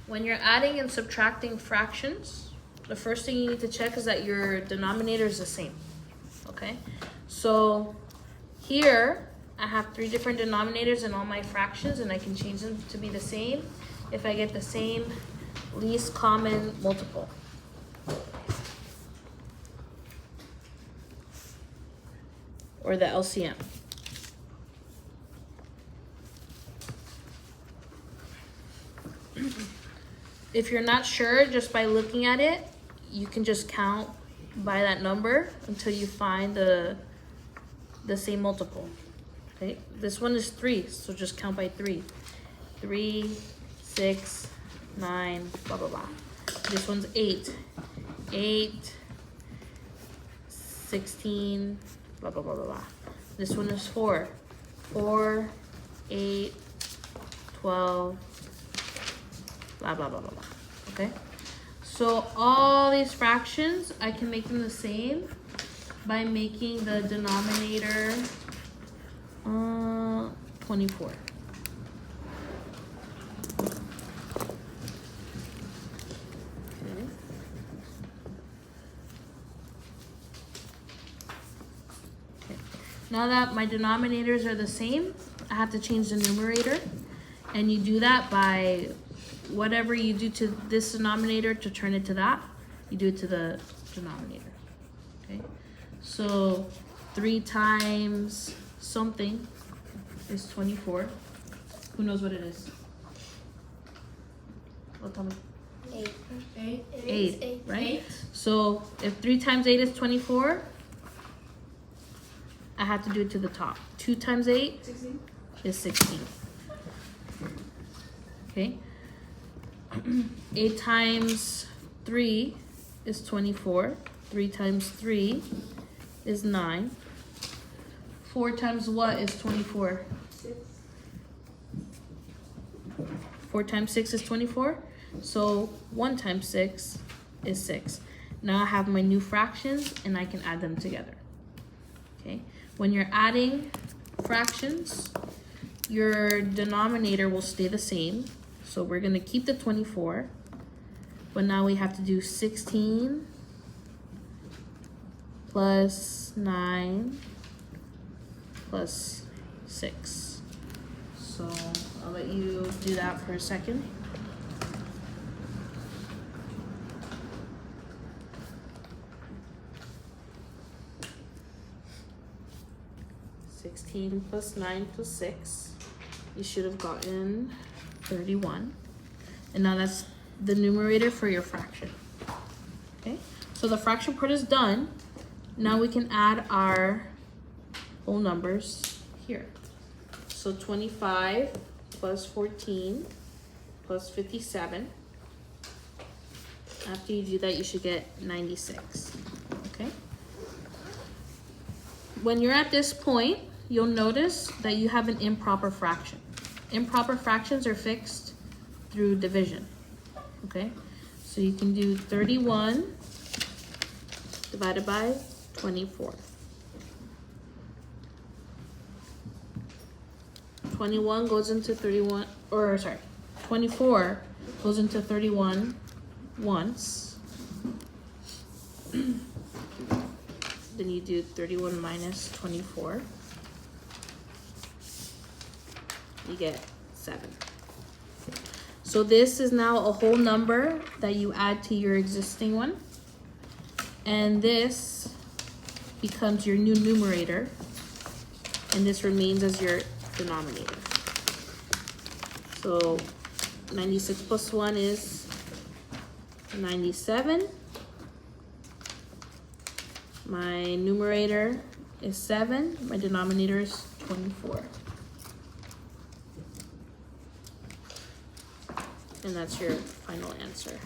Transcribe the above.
When you're adding and subtracting fractions, the first thing you need to check is that your denominator is the same, okay? So here, I have 3 different denominators in all my fractions, and I can change them to be the same if I get the same least common multiple. Or the LCM. If you're not sure, just by looking at it, you can just count by that number until you find the same multiple. Okay, this one is 3, so just count by 3. 3, 6, 9, blah, blah, blah. This one's 8. 8, 16, blah, blah, blah, blah, blah. This one is 4. 4, 8, 12, blah, blah, blah, blah, blah. Okay? So all these fractions, I can make them the same by making the denominator 24. Now that my denominators are the same, I have to change the numerator. And you do that by whatever you do to this denominator to turn it to that, you do it to the denominator. Okay? So 3 times something is 24. Who knows what it is? Well, tell me. 8. 8, right? So if 3 times 8 is 24, I have to do it to the top. 2 times 8 16. is 16. Okay? 8 times 3 is 24. 3 times 3 is 9. 4 times what is 24? 6. 4 times 6 is 24. So 1 times 6 is 6. Now I have my new fractions and I can add them together. Okay? When you're adding fractions, your denominator will stay the same. So we're going to keep the 24. But now we have to do 16 plus 9 plus 6. So I'll let you do that for a second. Plus 9 plus 6, you should have gotten 31. And now that's the numerator for your fraction. Okay, so the fraction part is done. Now we can add our whole numbers here. So 25 plus 14 plus 57. After you do that, you should get 96. Okay. When you're at this point, you'll notice that you have an improper fraction. Improper fractions are fixed through division. Okay, so you can do 31 divided by 24. 21 goes into 31, or sorry, 24 goes into 31 once. Then you do 31 minus 24. You get 7. So this is now a whole number that you add to your existing one. And this becomes your new numerator. And this remains as your denominator. So 96 plus 1 is 97. My numerator is 7. My denominator is 24. And that's your final answer.